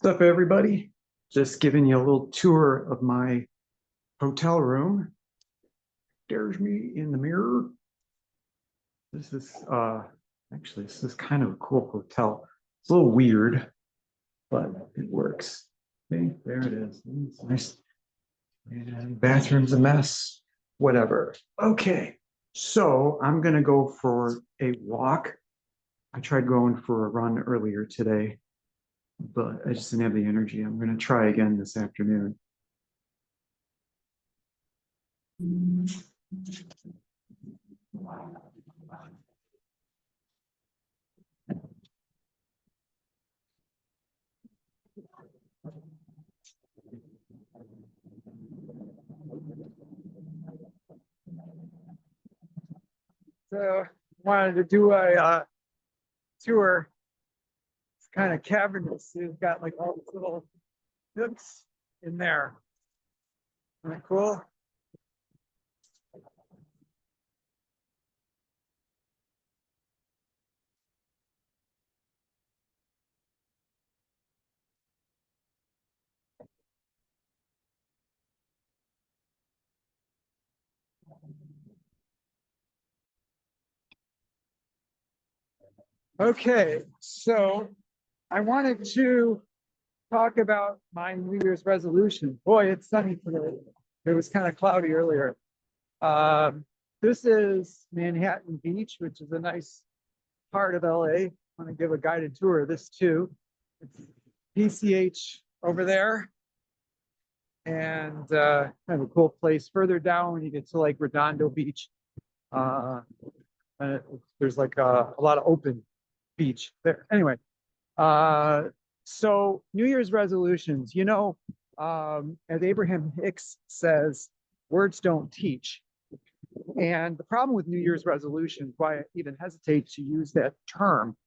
What's up, everybody? Just giving you a little tour of my hotel room. There's me in the mirror. This is actually this is kind of a cool hotel. It's a little weird, but it works. Okay, there it is. It's nice. And bathroom's a mess. Whatever. Okay, so I'm gonna go for a walk. I tried going for a run earlier today, but I just didn't have the energy. I'm gonna try again this afternoon. So wanted to do a tour. It's kind of cavernous. It's got like all these little nooks in there. Isn't that cool? Okay, so I wanted to talk about my New Year's resolution. Boy, it's sunny today. It was kind of cloudy earlier. This is Manhattan Beach, which is a nice part of LA. I want to give a guided tour of this too. It's PCH over there. And kind of a cool place. Further down when you get to like Redondo Beach, there's like a lot of open beach there. Anyway, so New Year's resolutions, as Abraham Hicks says, words don't teach. And the problem with New Year's resolutions, why I even hesitate to use that term,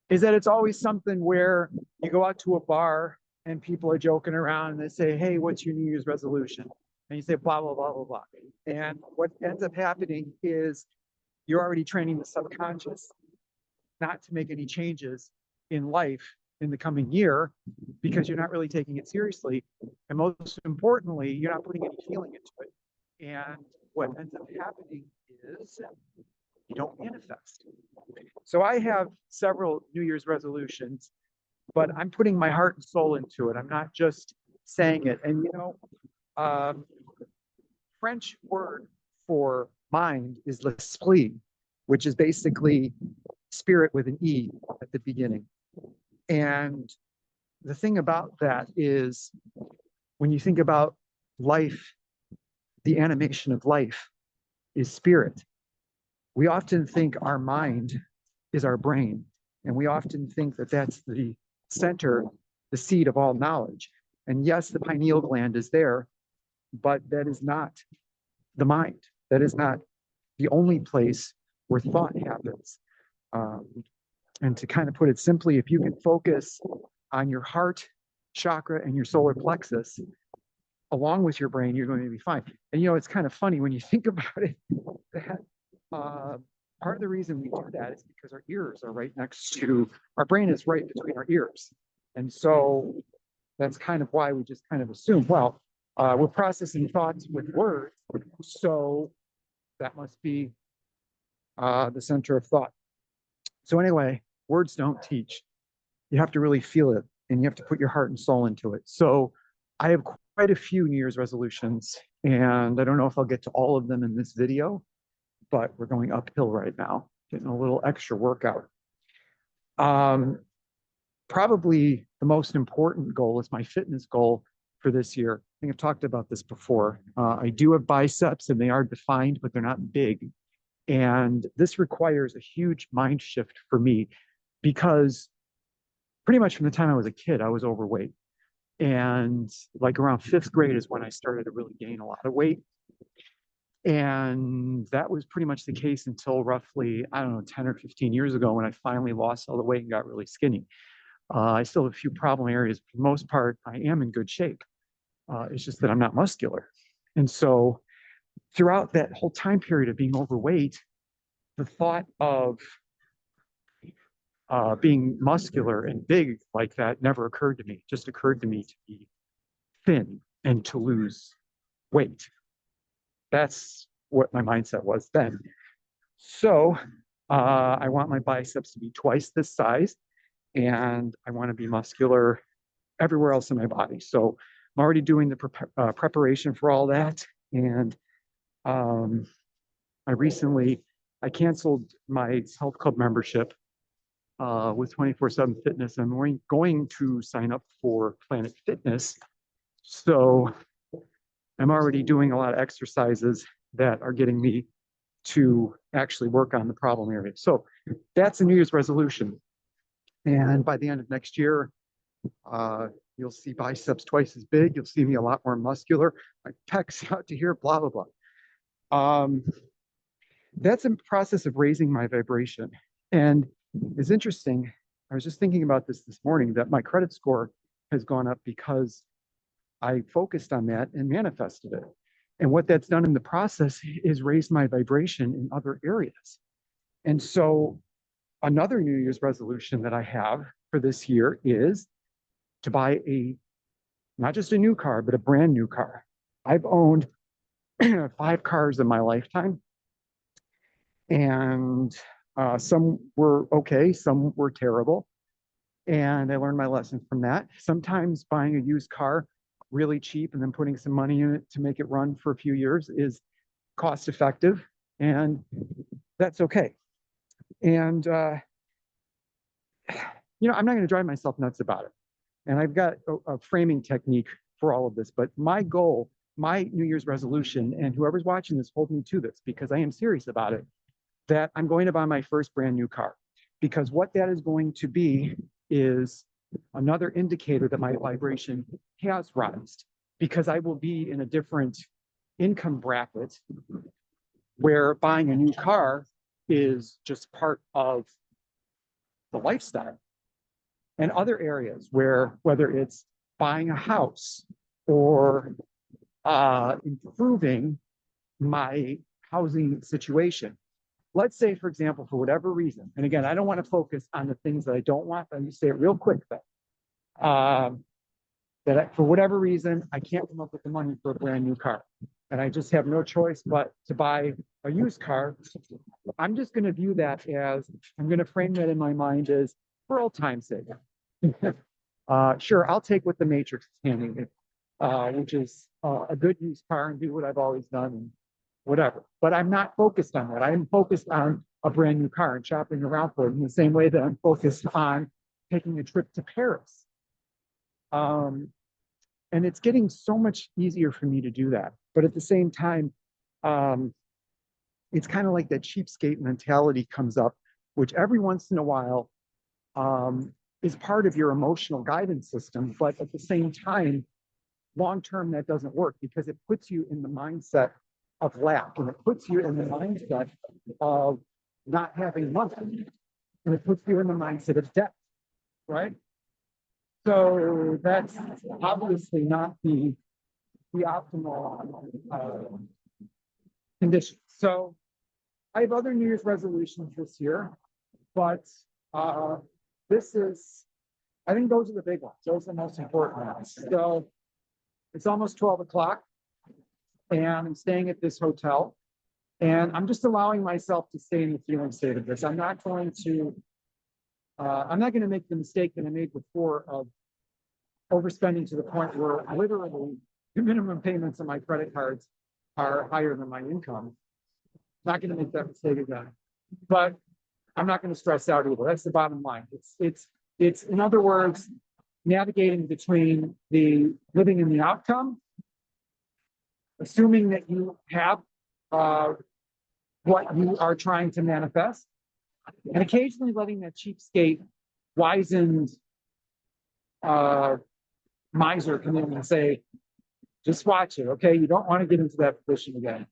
is that it's always something where you go out to a bar and people are joking around and they say, hey, what's your New Year's resolution? And you say, blah, blah, blah, blah, blah. And what ends up happening is you're already training the subconscious not to make any changes in life in the coming year because you're not really taking it seriously. And most importantly, you're not putting any feeling into it. And what ends up happening is you don't manifest. So I have several New Year's resolutions, but I'm putting my heart and soul into it. I'm not just saying it. And French word for mind is l'esprit, which is basically spirit with an E at the beginning. And the thing about that is when you think about life, the animation of life is spirit. We often think our mind is our brain, and we often think that that's the center, the seat of all knowledge. And yes, the pineal gland is there, but that is not the mind. That is not the only place where thought happens. And to kind of put it simply, if you can focus on your heart chakra and your solar plexus, along with your brain, you're going to be fine. And it's kind of funny when you think about it, that part of the reason we do that is because our ears are right next to, our brain is right between our ears. And so that's kind of why we just kind of assume, well, we're processing thoughts with words, so that must be the center of thought. So anyway, words don't teach. You have to really feel it, and you have to put your heart and soul into it. So I have quite a few New Year's resolutions, and I don't know if I'll get to all of them in this video, but we're going uphill right now, getting a little extra workout. Probably the most important goal is my fitness goal for this year. I think I've talked about this before. I do have biceps, and they are defined, but they're not big. And this requires a huge mind shift for me because pretty much from the time I was a kid, I was overweight. And like around 5th grade is when I started to really gain a lot of weight. And that was pretty much the case until roughly, 10 or 15 years ago when I finally lost all the weight and got really skinny. I still have a few problem areas. For the most part, I am in good shape. It's just that I'm not muscular. And so throughout that whole time period of being overweight, the thought of being muscular and big like that never occurred to me. It just occurred to me to be thin and to lose weight. That's what my mindset was then. So I want my biceps to be twice this size, and I want to be muscular everywhere else in my body. So I'm already doing the preparation for all that. And I canceled my health club membership with 24/7 Fitness. I'm going to sign up for Planet Fitness. So I'm already doing a lot of exercises that are getting me to actually work on the problem area. So that's a New Year's resolution. And by the end of next year, you'll see biceps twice as big. You'll see me a lot more muscular. My pecs out to here, blah, blah, blah. That's a process of raising my vibration. And it's interesting. I was just thinking about this morning that my credit score has gone up because I focused on that and manifested it. And what that's done in the process is raised my vibration in other areas. And so another New Year's resolution that I have for this year is to buy not just a new car, but a brand new car. I've owned 5 cars in my lifetime. And some were okay, some were terrible. And I learned my lesson from that. Sometimes buying a used car really cheap and then putting some money in it to make it run for a few years is cost effective, and that's okay. And I'm not going to drive myself nuts about it. And I've got a framing technique for all of this, but my goal, my New Year's resolution, and whoever's watching this, hold me to this because I am serious about it, that I'm going to buy my first brand new car. Because what that is going to be is another indicator that my vibration has rised, because I will be in a different income bracket where buying a new car is just part of the lifestyle. And other areas where, whether it's buying a house or improving my housing situation. Let's say, for example, for whatever reason, and again, I don't want to focus on the things that I don't want, but let me say it real quick though. For whatever reason, I can't come up with the money for a brand new car. And I just have no choice but to buy a used car. I'm just going to view that as, I'm going to frame that in my mind as, for old time's sake. Sure, I'll take what the Matrix is handing me, which is a good used car, and do what I've always done and whatever. But I'm not focused on that. I'm focused on a brand new car and shopping around for it in the same way that I'm focused on taking a trip to Paris. And it's getting so much easier for me to do that. But at the same time, it's kind of like that cheapskate mentality comes up, which every once in a while is part of your emotional guidance system. But at the same time, long-term, that doesn't work because it puts you in the mindset of lack, and it puts you in the mindset of not having money, and it puts you in the mindset of debt, right? So that's obviously not the optimal condition. So I have other New Year's resolutions this year, but this is, I think those are the big ones. Those are the most important ones. So it's almost 12 o'clock and I'm staying at this hotel, and I'm just allowing myself to stay in the feeling state of this. I'm not going to make the mistake that I made before of overspending to the point where literally the minimum payments on my credit cards are higher than my income. Not going to make that mistake again, but I'm not going to stress out either. That's the bottom line. It's in other words, navigating between the living in the outcome, assuming that you have what you are trying to manifest, and occasionally letting that cheapskate, wizened miser come in and say, just watch it, okay? You don't want to get into that position again.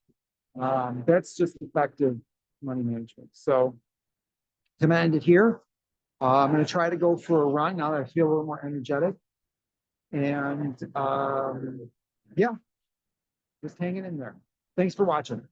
That's just effective money management. So to end it here, I'm going to try to go for a run now that I feel a little more energetic. And yeah, just hanging in there. Thanks for watching.